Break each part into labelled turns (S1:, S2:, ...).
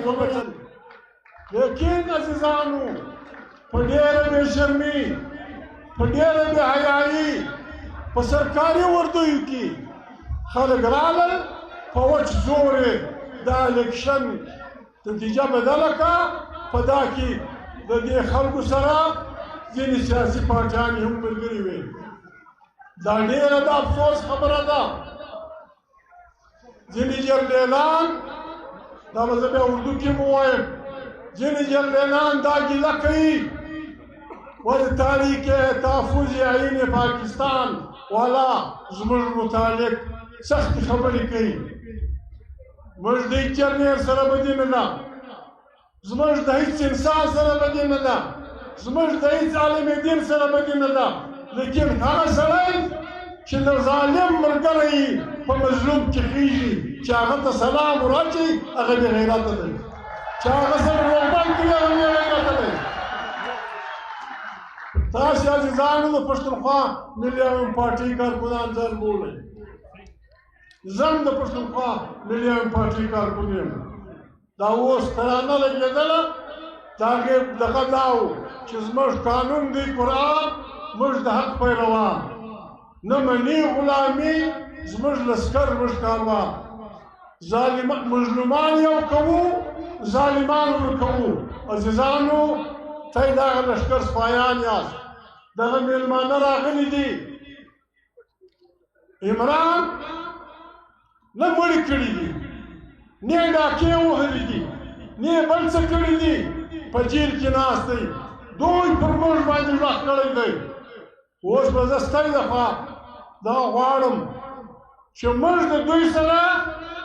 S1: وګټل. لیکن عزیزانو په ډېره بې شرمي، په ډېره بې حیایي په سرکاري وردیو کې خلک رالل، په وچ زور یې دا الیکشن نتیجه بدله کړه. په دا کې د دې خلکو سره ځینې سیاسي پارټیانې هم ملګري وې. دا ډېره د افسوس خبره ده. ځینې جرنیلان، دا به زه بیا اردو کې مو وایم، ځینې جرنیلان دا ګیله کوي ولې تاریخ تحفظ آئین پاکستان والا زموږ متعلق سختې خبرې کوي. موږ د هیڅ جرنیل سره بدي نه ده، زموږ د هیڅ انسان سره بدي نه ده، زموږ د هیڅ عالم دین سره بدي نه ده. لیکن هغه سړی چې د ظالم ملګری په مظلوم کې خیږي، چې هغه ته سلام وراچي، هغه بې غیرته دی. چې هغه سره روغبند کوي، هغه بې غیرته دی. تاسې عزیزانو د پښتونخوا ملي عوام پارټۍ کارکنان ځان بولئ. زه هم د پښتونخوا ملي عوام پارټۍ کارکن یم. دا اوس ترانه لګېدله، د هغې دغه دا و چې زموږ قانون دی قرآن، موږ د حق پیروان، نه مني غلامي زموږ لښکر موږ کاروان. مظلومان یو کوو، ظالمان ورکوو. عزیزانو تاسې د هغه لښکر سپایان یاست. دغه مېلمانه راغلي دي. عمران نه مړي کړي دي، نه یې ډاکې وهلي دي، نه یې بل څه کړي دي، په جیل کې ناست دی. دوی پر موږ باندې غږ کړی دی. اوس به زه ستاسې دخوا دا غواړم چې موږ د دوی سره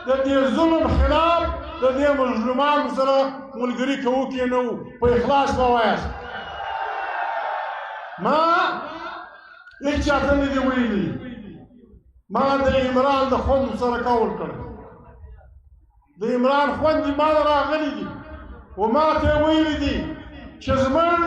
S1: د دې ظلم خلاف د دې مظلومانو سره ملګري کوو کې نه وو. په اخلاص به وایاست. ما هیڅ چاته نه دي ویلي. ما د عمران د خوند سره قول کړی. د عمران خوندې ما ته راغلي دي و ما ته یې ویلي دي چې زموږ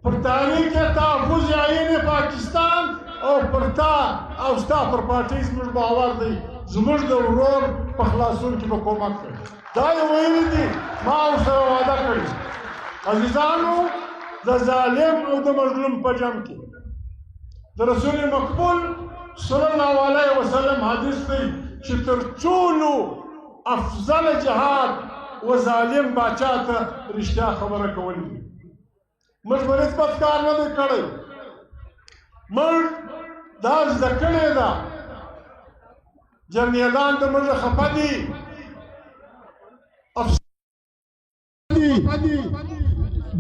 S1: پر تاریخ تحفظ آئین پاکستان او پر تا او ستا پر پارټۍ زموږ باور دی، زموږ د ورور په خلاصون کې به کومک کوي. دا یې ویلي دي، ما ورسره وعده کړې. عزیزانو د ظالم او د مظلوم په جنګ کې د رسول مقبول صلی الله علیه وسلم حدیث دی چې تر ټولو افضل جهاد و ظالم باچا ته رښتیا خبره کول دي. موږ به نسبت کار نه دی کړی. موږ دا زده کړې ده. جرنیلان د موږ خفه دي،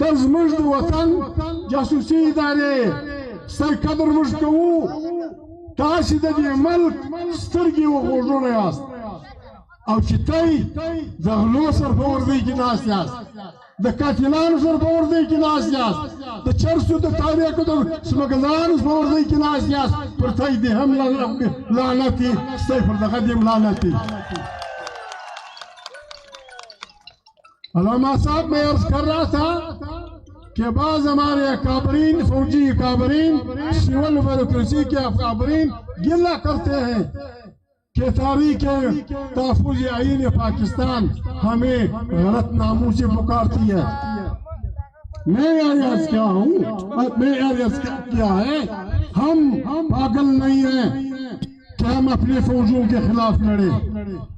S2: ته زموږ د وطن جاسوسي ادارې ستا قدر موږ کوو. تاسې د دې ملک سترګې و غوږونه یاست او چې تی د غلو سر په وردۍ کې ناست یاست، د قاتلانو سر په وردۍ کې ناست یاست، د چرسو د تاریخو د سمګلانو په وردۍ کې ناست یاست. پر تی دې هم لعنت وي، ستی پر دغه دې هم لعنت وي. علامہ صاحب میں عرض کر رہا تھا کہ بعض ہمارے اکابرین فوجی اکابرین سول بیوروکریسی کے اکابرین گلہ کرتے ہیں کہ تاریخ تحفظ آئین پاکستان ہمیں غلط ناموں سے پکارتی ہے. میں عرض کیا ہوں، میں عرض کیا ہے، ہم پاگل نہیں ہیں کہ ہم اپنے فوجوں کے خلاف لڑیں.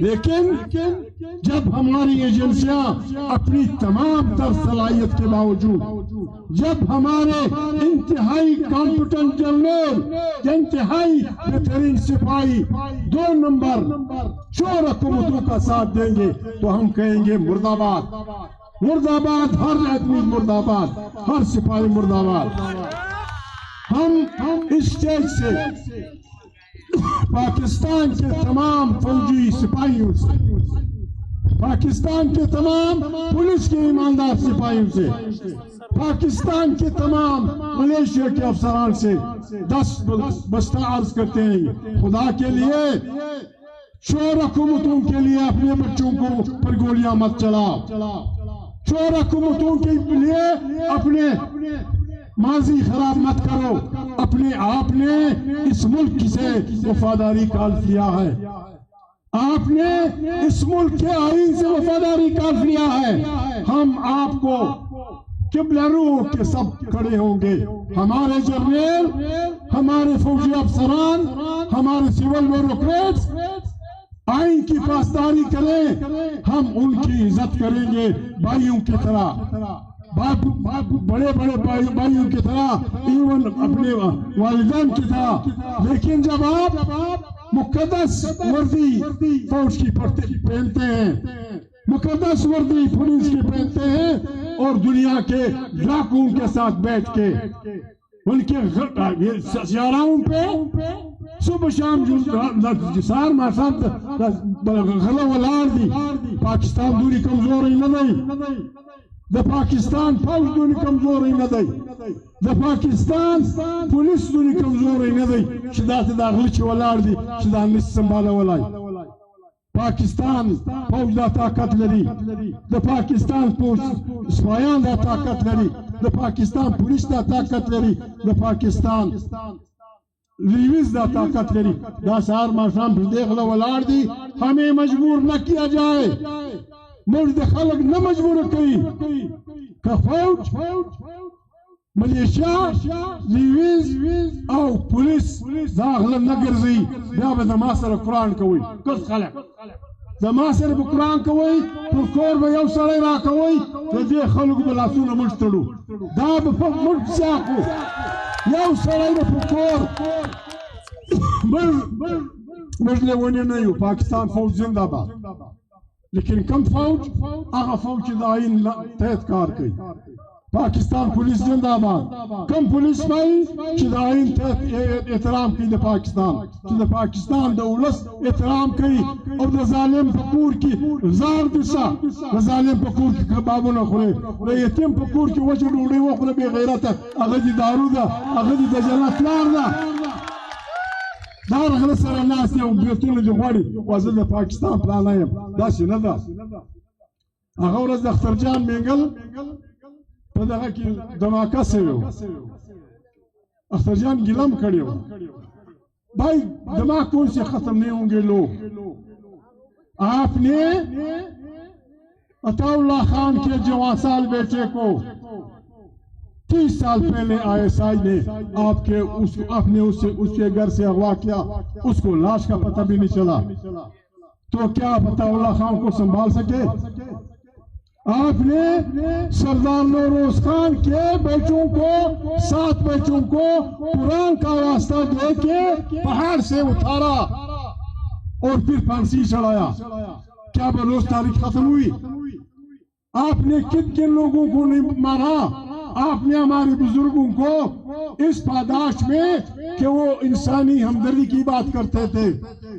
S2: لیکن جب ہماری ایجنسیاں اپنی تمام تر صلاحیت کے باوجود، جب ہمارے انتہائی کمپیٹنٹ جنرل، انتہائی بہترین سپاہی 2 نمبر چور حکومتوں کا ساتھ دیں گے تو ہم کہیں گے مرد آباد، مرد آباد، ہر آدمی مرد آباد، ہر سپاہی مرد آباد۔ ہم اس اسٹیج سے پاکستان کے تمام فوجی سپاہیوں سے، پاکستان کے تمام پولیس کے ایماندار سپاہیوں سے، پاکستان کے تمام ملیشیا کے افسران سے 10 بستہ عرض کرتے ہیں، خدا کے لیے چور حکومتوں کے لیے اپنے بچوں کو پر گولیاں مت چلاؤ، چور حکومتوں کے لیے اپنے ماضی خراب مت کرو۔ اپنے آپ نے اس ملک سے وفاداری کال کیا ہے، آپ نے اس ملک کے آئین سے وفاداری کال کیا ہے۔ ہم آپ کو قبلہ روح کے سب کھڑے ہوں گے، ہمارے جرنیل، ہمارے فوجی افسران، ہمارے سول بیوروکریٹس آئین کی پاسداری کریں، ہم ان کی عزت کریں گے بھائیوں کی طرح، بڑے بڑے بھائیوں کی طرح، ایون اپنے والدین کی طرح۔ لیکن جب آپ مقدس وردی فوج کی پہنتے ہیں، مقدس وردی پولیس کی پہنتے ہیں، اور دنیا کے ڈاکوؤں کے ساتھ بیٹھ کے ان کے سیاراؤں پہ صبح شام سار ماسان غلہ ولار دی، پاکستان دوری کمزور ہی نہ دی، دا پاکستان فوج دونی کمزور ہی نہ دی، دا پاکستان پولیس دونی کمزور ہی نہ دی، شدہ دا غلچ ولار دی، شدہ نس سنبالا ولائی۔ پاکستان فوج دا طاقت لری، دا پاکستان سپایان دا طاقت لری، دا پاکستان پولیس دا طاقت لری، دا پاکستان ریویز دا طاقت لری۔ دا سار ماشام پر دیکھ ولار دی، ہمیں مجبور نہ کیا جائے، مرد خلق نہ مجبور کئی کہ فوج، ملیشیا، ریویز او پولیس داخل نہ گرزی، بیا با دماسر قرآن کوئی کس خلق دماسر بقرآن کوئی پرکور با یو سڑی را کوئی تو دے خلق بلاسون مجتڑو دا با ملک سیاقو یو سڑی با پرکور مجلے ونی نیو پاکستان فوج زندہ باد، لیکن کم فوج آغا فوج کی دائین تحت کار کئی، پاکستان پولیس زندہ باد، کم پولیس بائی کی دائین تحت احترام کی دا پاکستان، کی دا پاکستان دولس احترام کی، اور دا ظالم پکور کی زار دسا، دا ظالم پکور کی کبابو نہ خورے، دا یتیم پکور کی وجہ ڈوڑی وہ خورے بے غیرت ہے، اغدی دارو دا، اغدی دا جنت لار دا، دار غلط سر الناس نے بیتون جو غوڑی وزن دا پاکستان پلانایم دا سی ندا اغورز دا اختر جان مینگل پدغا کی دماکہ سے ہو اختر جان گلم کھڑی ہو بھائی دماغ کون سے ختم نہیں ہوں گے لوگ۔ آپ نے عطا اللہ خان کے جوان سال بیٹے کو 30 سال پہلے ISI نے آپ نے اس کے گھر سے اغوا کیا، اس کو لاش کا پتہ بھی نہیں چلا، تو کیا عطا اللہ خان کو سنبھال سکے؟ آپ نے سردار نوروز خان کے بیٹوں کو 7 بیٹوں کو قرآن کا واسطہ دے کے پہاڑ سے اتارا اور پھر پھانسی چڑھایا، کیا بروز تاریخ ختم ہوئی؟ آپ نے کن لوگوں کو نہیں مارا؟ آپ نے ہمارے بزرگوں کو اس پاداش میں کہ وہ انسانی ہمدردی کی بات کرتے تھے،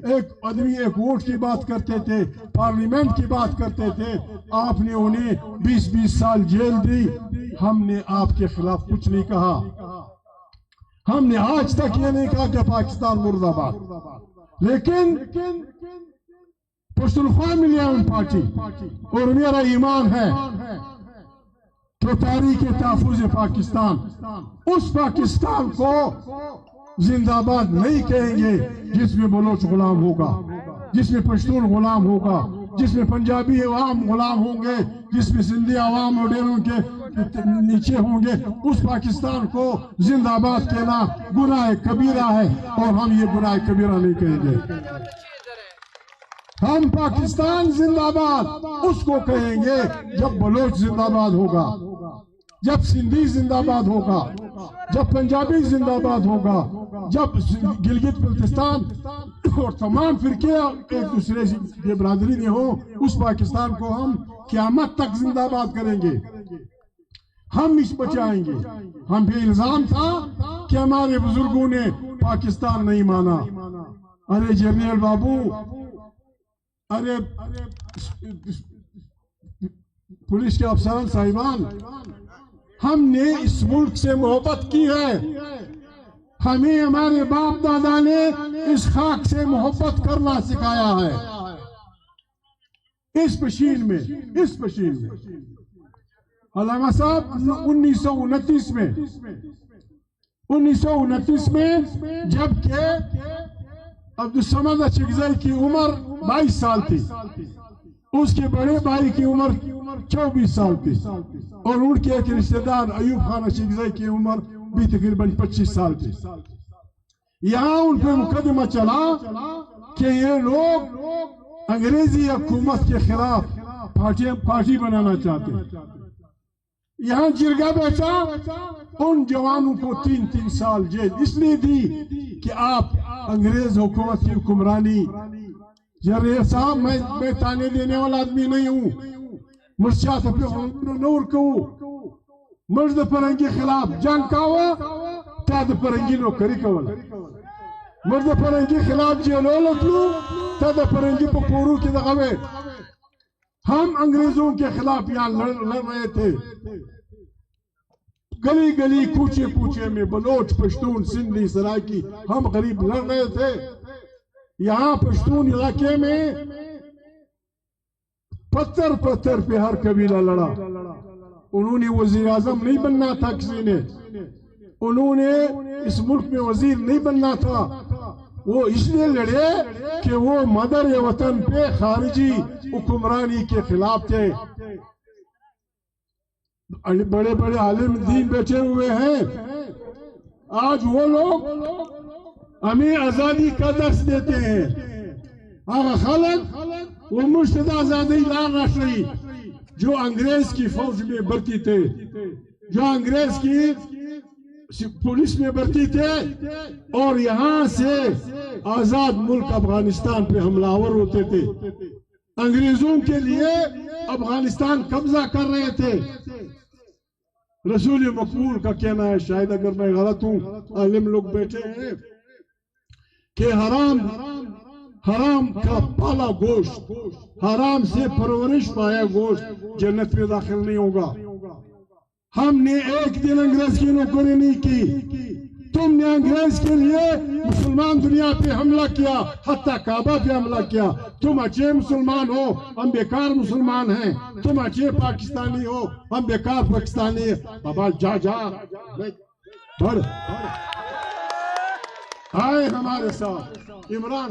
S2: ایک آدمی ایک ووٹ کی بات کرتے تھے، پارلیمنٹ کی بات کرتے تھے، آپ نے انہیں 20 سال جیل دی۔ ہم نے آپ کے خلاف کچھ نہیں کہا، ہم نے آج تک یہ نہیں کہا کہ پاکستان مرد آباد، لیکن پشتونخوا ملیون پارٹی اور میرا ایمان ہے تو تاریخ تحفظ پاکستان اس پاکستان کو زندہ باد نہیں کہیں گے جس میں بلوچ غلام ہوگا، جس میں پشتون غلام ہوگا، جس میں پنجابی عوام غلام ہوں گے، جس میں سندھی عوام اور ڈیروں کے نیچے ہوں گے۔ اس پاکستان کو زندہ باد کہنا گناہ کبیرہ ہے اور ہم یہ گناہ کبیرہ نہیں کہیں گے۔ ہم پاکستان زندہ باد اس کو کہیں گے جب بلوچ زندہ باد ہوگا، جب سندھی زندہ باد ہوگا، جب پنجابی زندہ باد ہوگا، جب گلگت بلتستان اور تمام فرقے ایک دوسرے کے برادری میں ہوں، اس پاکستان کو ہم قیامت تک زندہ باد کریں گے، ہم اس بچائیں گے۔ ہم پہ الزام تھا کہ ہمارے بزرگوں نے پاکستان نہیں مانا۔ ارے جنرل بابو، ارے پولیس کے افسران صاحبان، ہم نے اس ملک سے محبت کی ہے، ہمیں ہمارے باپ دادا نے اس خاک سے محبت کرنا سکھایا ہے۔ اس پشین میں علامہ صاحب 1929 میں جب کہ عبدالصمد اچکزئی کی عمر 22 سال تھی، اس کے بڑے بھائی کی عمر 24 سال تھی، اور ان کے ایک رشتہ دار ایوب خان اچکزئی کی عمر بھی تقریباً 25 سال تھی۔ یہاں ان پہ مقدمہ چلا کہ یہ لوگ انگریزی حکومت کے خلاف پارٹی بنانا چاہتے ہیں۔ یہاں جرگہ بیٹھا، ان جوانوں کو 3 سال جیل اس لیے دی کہ آپ انگریز حکومت کی حکمرانی۔ جریر صاحب، میں تانے دینے والا آدمی نہیں ہوں، مرشاد نور کو مرد پرنگی خلاف جنگ کا ہوا، تاد پرنگی نوکری کولا، مرد پرنگی خلاف جیلولت لو، تاد پرنگی پپورو کی دغوے۔ ہم انگریزوں کے خلاف یہاں لڑ رہے تھے، گلی گلی کوچے کوچے میں بلوچ، پشتون، سندھی، سرائکی، ہم غریب لڑ رہے تھے۔ یہاں پشتون علاقے میں پتھر پہ ہر قبیلہ لڑا۔ انہوں نے وزیر اعظم نہیں بننا تھا کسی نے، انہوں نے اس ملک میں وزیر نہیں بننا تھا، وہ اس لیے لڑے کہ وہ مدر وطن پہ خارجی حکمرانی کے خلاف تھے۔ بڑے بڑے عالم دین بیٹھے ہوئے ہیں، آج وہ لوگ ہمیں آزادی کا درس دیتے ہیں۔ آغا خالد وہ مرشد آزادی لار راشری جو انگریز کی فوج میں بھرتی تھے، جو انگریز کی پولیس میں بھرتی تھے، اور یہاں سے آزاد ملک افغانستان پہ حملہ آور ہوتے تھے، انگریزوں کے لیے افغانستان قبضہ کر رہے تھے۔ رسول مقبول کا کہنا ہے، شاید اگر میں غلط ہوں، عالم لوگ بیٹھے ہیں، کہ حرام کا پالا گوشت، حرام سے پرورش پایا گوشت جنت میں داخل نہیں ہوگا۔ ہم نے ایک دن انگریز کی نوکری نہیں کی، تم نے انگریز کے لیے مسلمان دنیا پہ حملہ کیا، حتیٰ کعبہ پہ حملہ کیا۔ تم اچھے مسلمان ہو، ہم بیکار مسلمان ہیں، تم اچھے پاکستانی ہو، ہم بیکار پاکستانی ہیں۔ بابا جا بڑھ آئے ہمارے ساتھ عمران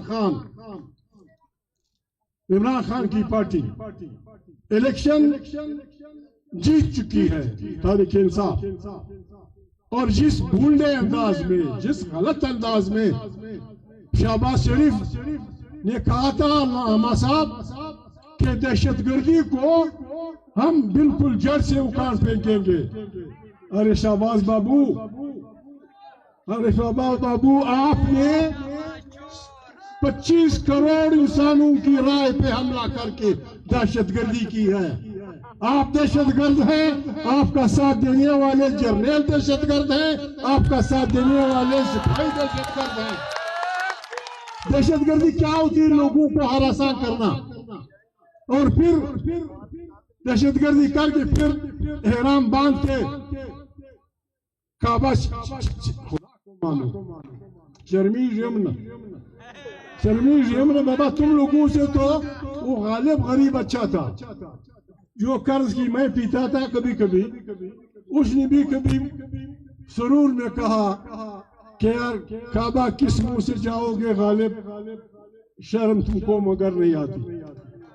S2: خان کی پارٹی الیکشن جیت چکی ہے، تحریک انصاف، اور جس بھولنے انداز میں، جس غلط انداز میں شہباز شریف نے کہا تھا علامہ صاحب کہ دہشت گردی کو ہم بالکل جڑ سے اکھاڑ پھینکیں گے۔ ارے شہباز بابو، آپ نے 25 کروڑ انسانوں کی رائے پہ حملہ کر کے دہشت گردی کی ہے۔ آپ دہشت گرد ہیں، آپ کا ساتھ دینے والے جرنیل دہشت گرد ہیں، آپ کا ساتھ دینے والے سپاہی دہشت گرد ہیں۔ دہشت گردی کیا ہوتی ہے؟ لوگوں کو ہراساں کرنا، اور پھر دہشت گردی کر کے پھر احرام باندھ کے کعبہ شرمیز یمن بابا، تم لوگوں سے تو وہ غالب غریب اچھا تھا، جو قرض کی میں پیتا تھا کبھی کبھی، اس نے بھی کبھی سرور میں کہا کہ یار کعبہ کس منہ سے جاؤ گے غالب، شرم تم کو مگر نہیں آتی۔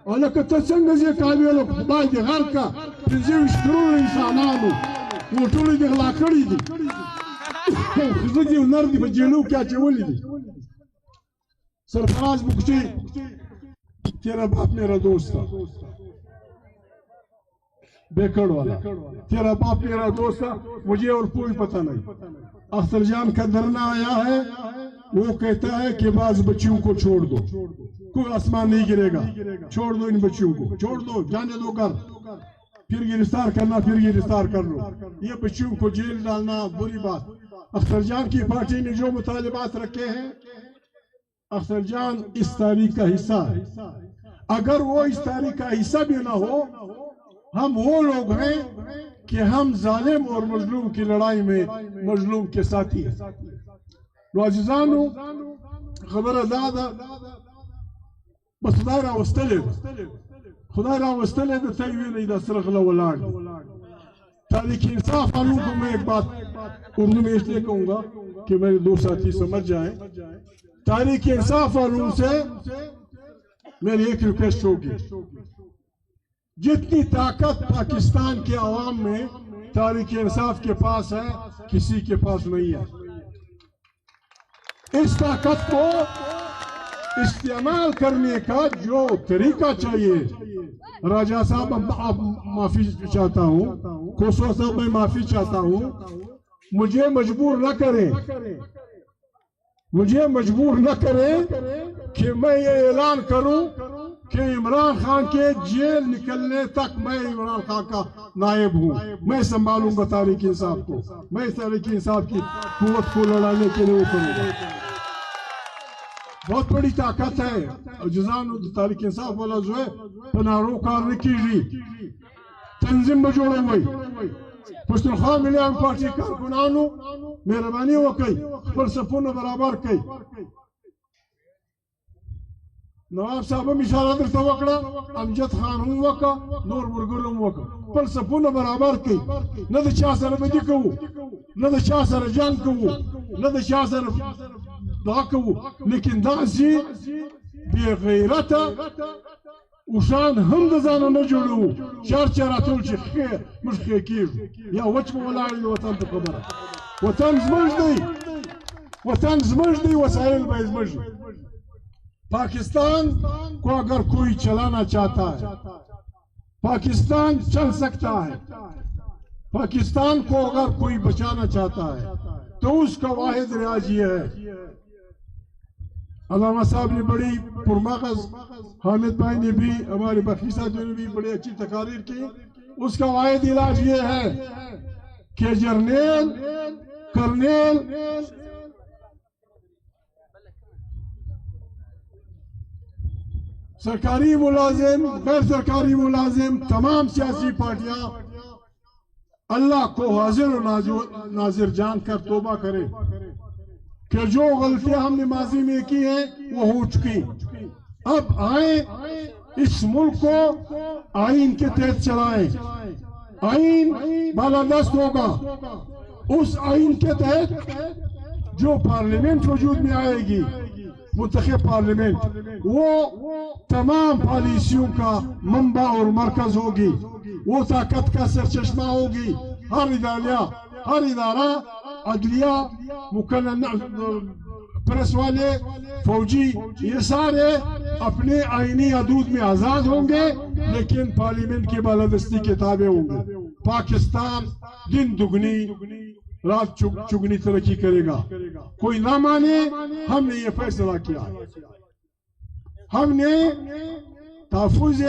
S2: اور لکتا سنگز یہ کعبی لوگ خدای دی غر کا پرزیوش کرون انسانانو وہ ٹولی دی غلا کری دی خزد دی نر دی بجیلو کیا چولی دی سرفراز بکچی تیرا باپ میرا دوست تھا بیکڑ والا، تیرا باپ میرا دوست تھا، مجھے اور کوئی پتہ نہیں۔ اختر جان کا دھرنا آیا ہے، وہ کہتا ہے کہ بعض بچیوں کو چھوڑ دو، کوئی آسمان نہیں گرے گا، چھوڑ دو ان بچیوں کو، چھوڑ دو، جانے دو گھر، پھر گرفتار کرنا، پھر گرفتار کر لو، یہ بچیوں کو جیل ڈالنا بری بات۔ اختر جان کی پارٹی نے جو مطالبات رکھے ہیں، اختر جان اس تاریخ کا حصہ ہے۔ اگر وہ اس تاریخ کا حصہ بھی نہ ہو، ہم وہ لوگ ہیں کہ ہم ظالم اور مظلوم کی لڑائی میں مظلوم کے ساتھی ہیں۔ عزیزانو خبر دادا بس خدای راوستلی ده، خدای راوستلی ده، ته یې وینئ دا سره غله ولاړ دي۔ تاریخ انصاف والوں کو میں ایک بات اردو میں اس لیے کہوں گا کہ میرے دو ساتھی سمجھ جائیں، تاریخ انصاف والوں سے میری ایک ریکویسٹ ہوگی، جتنی طاقت پاکستان کے عوام میں تاریخ انصاف کے پاس ہے، کسی کے پاس نہیں ہے۔ اس طاقت کو استعمال کرنے کا جو طریقہ چاہیے، راجہ صاحب اب معافی چاہتا ہوں، کھوسرو صاحب میں معافی چاہتا ہوں، مجھے مجبور نہ کریں، مجھے مجبور نہ کریں کہ میں یہ اعلان کروں کہ عمران خان کے جیل نکلنے تک میں عمران خان کا نائب ہوں، میں سنبھالوں گا تاریخ انصاف کو، میں تاریخ انصاف کی قوت کو لڑانے کے لیے کروں گا۔ بہت بڑی طاقت ہے جزان تاریخ انصاف والا جو ہے پنارو کار نکی جی تنظیم بجوڑے ہوئی پشتنخوا ملیان پارٹی کارکنانو مہربانی وکئی فلسفون برابر کئی نواب صاحب اشارہ درتا وکڑا امجد خان ہوں وکا نور مرگرم وکا فلسفون برابر کئی نہ دا چاہ سر بدی کہو نہ دا چاہ سر جنگ کہو نہ دا چاہ سر داکو لیکن داسی بے غیرتا وشان ہم دزانا نجولو چار اتول چی خیر مش خیکیر یا وچ مولائی وطن تو خبر وطن زمج دی وسائل با ازمج دی پاکستان کو اگر کوئی چلانا چاہتا ہے پاکستان چل سکتا ہے، پاکستان کو اگر کوئی بچانا چاہتا ہے تو اس کا واحد ریاض یہ ہے۔ علامہ صاحب نے بڑی پرمغز، حامد بھائی نے بھی، ہمارے بخی صاحب نے بھی بڑی اچھی تقاریر کی، اس کا واحد علاج یہ ہے کہ جرنیل، کرنیل، سرکاری ملازم، غیر سرکاری ملازم، تمام سیاسی پارٹیاں اللہ کو حاضر و ناظر جان کر توبہ کرے کہ جو غلطیاں ہم نے ماضی میں کی ہیں وہ ہو چکی، اب آئیں اس ملک کو آئین کے تحت چلائیں، آئین بالادست ہوگا، اس آئین کے تحت جو پارلیمنٹ وجود میں آئے گی، منتخب پارلیمنٹ، وہ تمام پالیسیوں کا منبع اور مرکز ہوگی، وہ طاقت کا سرچشمہ ہوگی، ہر ادارہ عدلیہ، پریس والے، فوجی، یہ سارے اپنے آئینی حدود میں آزاد ہوں گے لیکن پارلیمنٹ کی بالادستی کے تابع ہوں گے۔ پاکستان دن دگنی رات چگنی ترقی کرے گا، کوئی نہ مانے، ہم نے یہ فیصلہ کیا، ہم نے تحفظ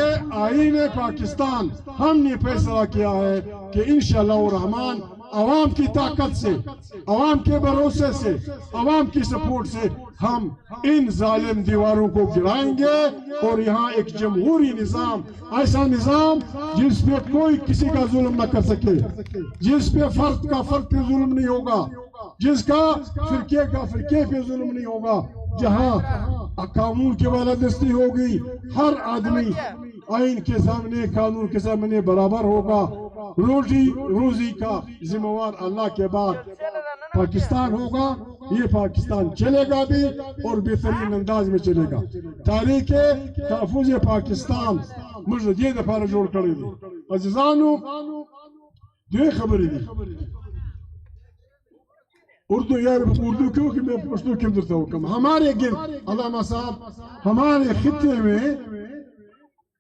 S2: آئین پاکستان، ہم نے فیصلہ کیا ہے کہ انشاءاللہ الرحمن عوام کی طاقت سے، عوام کے بھروسے سے، عوام کی سپورٹ سے ہم ان ظالم دیواروں کو گرائیں گے اور یہاں ایک جمہوری نظام، ایسا نظام جس پہ کوئی کسی کا ظلم نہ کر سکے، جس پہ فرد کا فرد پہ ظلم نہیں ہوگا، جس کا فرقے کا فرقے پہ ظلم نہیں ہوگا، جہاں قانون کی بالادستی ہوگی، ہر آدمی آئین کے سامنے، قانون کے سامنے برابر ہوگا، روزی روزی کا ذمہ وار اللہ کے بعد پاکستان ہوگا، یہ پاکستان چلے گا بھی اور بہترین انداز میں چلے گا۔ تاریخ تحفظ پاکستان مجھے یہ دفعہ جوڑ کرے دی عزیزانو دو خبری دی اردو یار اردو کیوں کہ میں پشتو کیوں درتا ہوں کم ہمارے علامہ صاحب ہمارے خطے میں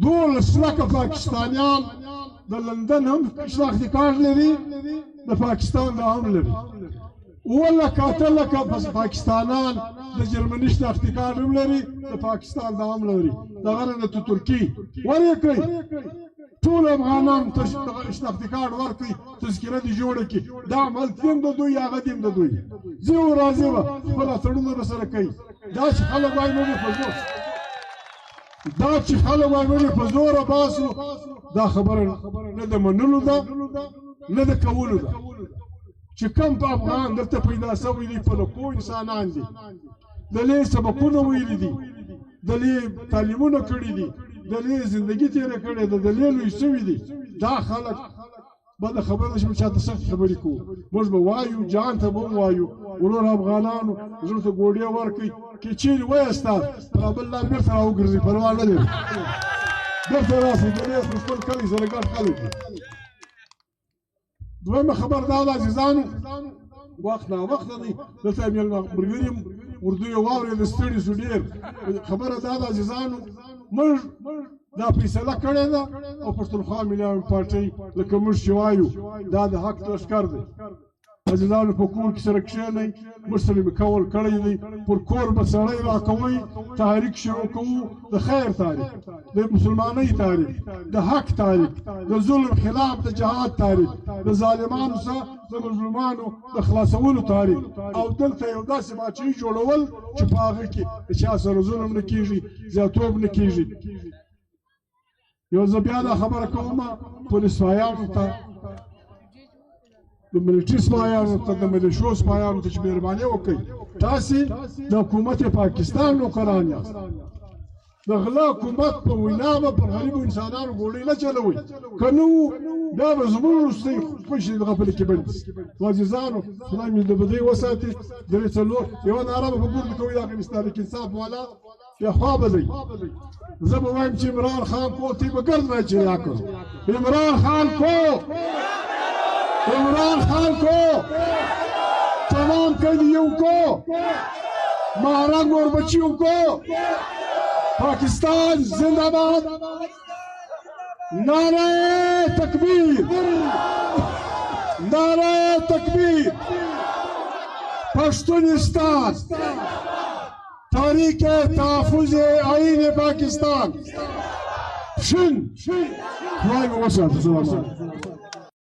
S2: دول اشتراك باكستانيان دا لندن هم اشتراك دي كارد لري دا باكستان دا هم لري ولا كاتل لك بس باكستانان دا جرمني اشتراك دي كارد هم لري دا باكستان دا هم لري دا غرنا تو تركي وريكي طول افغانان اشتراك دي كارد وركي تذكره دي جوړه دا عمل تیم دا دوی هغه دیم دا دوی زیو راځي خپل سړونو سره کوي دا چې خلک وایي نو په دا چې خلک وایي په زوره باسو دا خبره نه د منلو ده نه د کولو ده چې کوم په افغان دلته پیدا سوي دي په لکو انسانان دي دلې سبقونه ویلي دي دلې تعلیمونه کړي دي دلې زندگی تیره کړې ده دلې لوی سوي دي دا خلک بعد خبره چې چاته سخت خبرې کوو موږ به وایو جان ته به وایو ورور افغانانو زړه ته ګوډې ورکړئ که چیرې وایستا پر بل لار بېرته راوګرځئ پروا نه لري بېرته راسئ دلې خپل کلي سره ګډ خلک دي دویمه خبر دا ده عزیزانو وخت ناوخته دی دلته ملګري اردو یې واورېده ستړي شو ډېر خبره دا ده عزیزانو موږ دا فیصله کړې ده او پښتونخوا ملي پارټۍ لکه موږ چې وایو دا د حق لښکر دی عزیزانو په کور کې سره کښېنئ موږ سره مې کول کړی دی پر کور به سړی راکوئ تحریک شروع کوو د خیر تاریخ د مسلمانۍ تاریخ د حق تاریخ د ظلم خلاف د جهاد تاریخ د ظالمانو څخه د مظلومانو د خلاصولو تاریخ او دلته یو داسې باچهي جوړول چې په هغه کې د چا سره ظلم نه کېږي زیاتوب نه کېږي یو زه بیا دا خبره کومه پولیس سپایانو ته د ملټري سپایانو ته د ملیشو سپایانو ته چې مهرباني وکړئ تاسې د حکومت پاکستان نوکران یاست د غلا حکومت په وینا به پر غریبو انسانانو ګوډۍ نه چلوئ که نه وو بیا به زموږ وروستۍ خوشې دغه پلې کې بند شي عزیزانو خدای مې د بدۍ وساتي درې څلور یوه ناره به په پورته کوئ دا که تحریک انصاف والا یا خوا به دی زه به وایم چې عمران خان کو تی به ګرد نه چریا کړو عمران خان کو تمام قیدیوں کو مہارنگ اور بچیوں کو پاکستان زندہ باد نعرہ تکبیر پشتونستان تحریک تحفظ آئین پاکستان شن خدای به وسعت